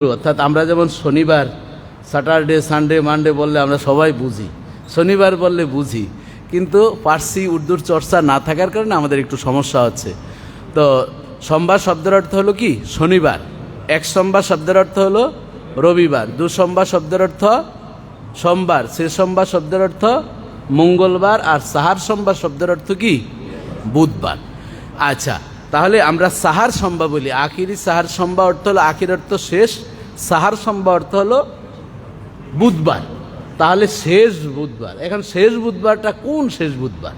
অর্থাৎ আমরা যেমন শনিবার, স্যাটারডে, সানডে, মানডে বললে আমরা সবাই বুঝি, শনিবার বললে বুঝি, কিন্তু পার্সি উর্দুর চর্চা না থাকার কারণে আমাদের একটু সমস্যা হচ্ছে। তো সোমবার শব্দের অর্থ হলো কি? শনিবার। এক সোমবার শব্দের অর্থ হলো রবিবার। দু সোমবার শব্দের অর্থ সোমবার। সে সোমবার শব্দের অর্থ মঙ্গলবার। আর সাহার সোমবার শব্দের অর্থ কি? বুধবার। আচ্ছা, তাহলে আমরা সাহার সম্বা বলি। আখিরি সাহার সম্বা অর্থ হলো, আখির অর্থ শেষ, সাহার সম্বা অর্থ হলো বুধবার। তাহলে শেষ বুধবার। এখন শেষ বুধবারটা কোন শেষ বুধবার?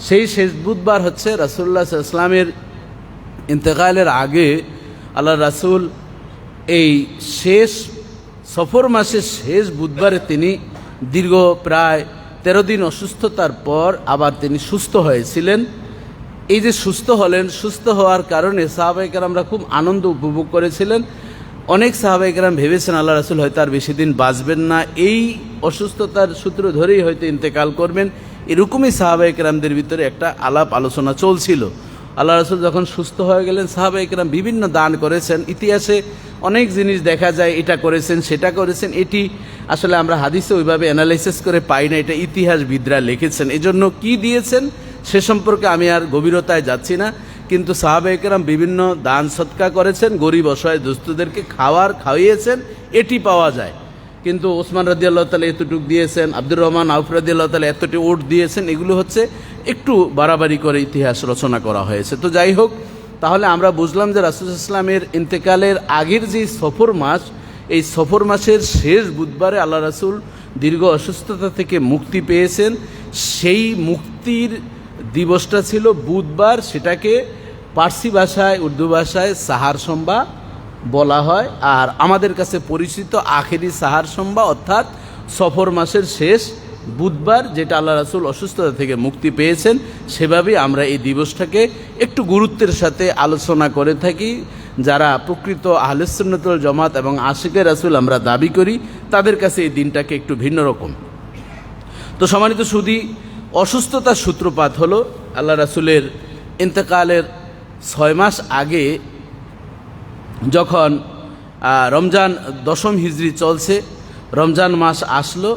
সেই শেষ বুধবার হচ্ছে রাসূলুল্লাহ সাল্লাল্লাহু আলাইহি ওয়াসাল্লামের ইন্তেকালের আগে আল্লাহ রাসূল এই শেষ সফর মাসের শেষ বুধবারে তিনি দীর্ঘ প্রায় 13 দিন অসুস্থতার পর আবার তিনি সুস্থ হয়েছিলেন। এই যে সুস্থ হলেন, সুস্থ হওয়ার কারণে সাহাবায়ে কেরামরা খুব আনন্দ উপভোগ করেছিলেন। অনেক সাহাবায়ে কেরাম ভেবেছেন আল্লাহ রাসূল হয়তো আর বেশি দিন বাঁচবেন না, এই অসুস্থতার সূত্র ধরেই হয়তো ইন্তেকাল করবেন। এরকমই সাহাবায়ে কেরামদের ভিতরে একটা আলাপ আলোচনা চলছিল। আল্লাহ রাসূল যখন সুস্থ হয়ে গেলেন, সাহাবায়ে কেরাম বিভিন্ন দান করেছেন। ইতিহাসে অনেক জিনিস দেখা যায়, এটা করেছেন সেটা করেছেন। এটি আসলে আমরা হাদিসে ওইভাবে অ্যানালাইসিস করে পাই না, এটা ইতিহাসবিদরা লিখেছেন। এজন্য কি দিয়েছেন সে সম্পর্কে আমি আর গভীরতায় যাচ্ছি না। কিন্তু সাহাবায়ে কেরাম বিভিন্ন দান সৎকা করেছেন, গরিব অসহায় দুস্থদেরকে খাওয়িয়েছেন, এটি পাওয়া যায়। কিন্তু ওসমান রাদিয়াল্লাহু তাআলা এতটুকু দিয়েছেন, আব্দুর রহমান আউফ রাদিয়াল্লাহু তাআলা এতটি ওট দিয়েছেন। এগুলো হচ্ছে একটু বাড়াবাড়ি করে ইতিহাস রচনা করা হয়েছে। তো যাই হোক, তাহলে আমরা বুঝলাম যে রাসূল সাল্লাল্লাহু আলাইহি ওয়াসাল্লামের ইন্তেকালের আগের যে সফর মাস, এই সফর মাসের শেষ বুধবারে আল্লাহ রাসূল দীর্ঘ অসুস্থতা থেকে মুক্তি পেয়েছেন। সেই মুক্তির দিবসটা ছিল বুধবার। সেটাকে পার্সি ভাষায়, উর্দু ভাষায় সাহার সম্বা বলা হয়। আর আমাদের কাছে পরিচিত আখেরি সাহার সম্বা, অর্থাৎ সফর মাসের শেষ বুধবার, যেটা আল্লাহ রাসূল অসুস্থতা থেকে মুক্তি পেয়েছেন, সেভাবেই আমরা এই দিবসটাকে একটু গুরুত্বের সাথে আলোচনা করে থাকি। যারা প্রকৃত আহলে সুন্নাত ওয়াল জামাত এবং আশিকে রাসূল আমরা দাবি করি, তাদের কাছে এই দিনটাকে একটু ভিন্ন রকম। তো সম্মানিত সুধী, অসুস্থতার সূত্রপাত হলো আল্লাহ রাসূলের ইন্তেকালের 6 মাস আগে, যখন রমজান 10ম হিজরি চলছে, রমজান মাস আসলো।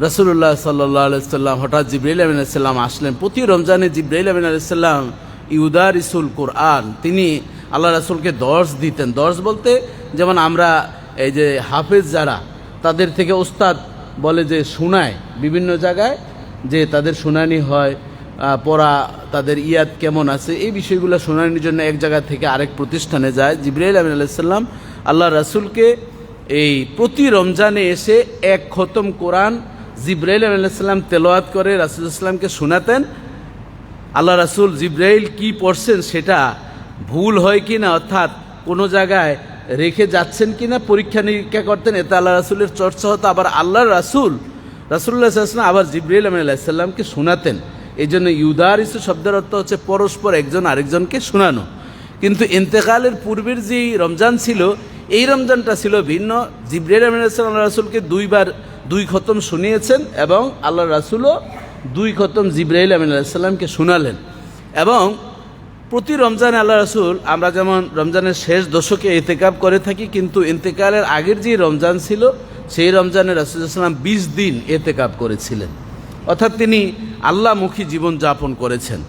রাসূলুল্লাহ সাল্লাল্লাহু আলাইহি ওয়াসাল্লাম হঠাৎ জিবরাইল আমিন আলাইহিস সালাম আসলেন। প্রতি রমজানে জিবরাইল আমিন আলাইহিস সালাম ইউদারিসুল কোরআন, তিনি আল্লাহ রাসূলকে দর্স দিতেন। দর্স বলতে যেমন আমরা এই যে হাফেজ যারা, তাদের থেকে ওস্তাদ বলে যে শোনায়, বিভিন্ন জায়গায় যে তাদের শুনানি হয়, পড়া, তাদের ইয়াদ কেমন আছে, এই বিষয়গুলো শুনানির জন্য এক জায়গা থেকে আরেক প্রতিষ্ঠানে যায়। জিবরাইল আমিন আলাইহিস সালাম আল্লাহ রাসূলকে এই প্রতি রমজানে এসে এক খতম কোরআন জিবরাইল আলাইহিস সালাম তেলাওয়াত করে রাসূল সাল্লামকে শোনাতেন। আল্লাহ রাসূল জিবরাইল কি পড়ছেন সেটা ভুল হয় কি না, অর্থাৎ কোনো জায়গায় রেখে যাচ্ছেন কি না, পরীক্ষা নিরীক্ষা করতেন। এতে আল্লাহ রাসূলের চর্চা হতো। আবার আল্লাহ রাসূলুল্লাহ সাল্লাল্লাহু আলাইহি ওয়াসাল্লাম আবার জিবরাইল আলাইহিস সালামকে শোনাতেন। এই জন্য ইউদারিসু শব্দের অর্থ হচ্ছে পরস্পর একজন আরেকজনকে শোনানো। কিন্তু ইন্তেকালের পূর্বের যে রমজান ছিল, এই রমজানটা ছিল ভিন্ন। জিবরাইল আলাইহিস সালাম আল্লাহ রাসূলকে 2 বার 2 খতম শুনিয়েছেন, এবং আল্লাহ রাসূলও 2 খতম জিবরাইল আলাইহিস সালামকে শোনালেন। এবং প্রতি রমজানে আল্লাহ রাসূল, আমরা যেমন রমজানের শেষ দশকে ইতিকাফ করে থাকি, কিন্তু ইন্তেকালের আগের যে রমজান ছিল, সেই রমজানে রাসূল সাল্লাল্লাহু আলাইহি ওয়াসাল্লাম 20 দিন ইতিকাফ করেছিলেন। অর্থাৎ তিনি আল্লাহমুখী জীবনযাপন করেছেন।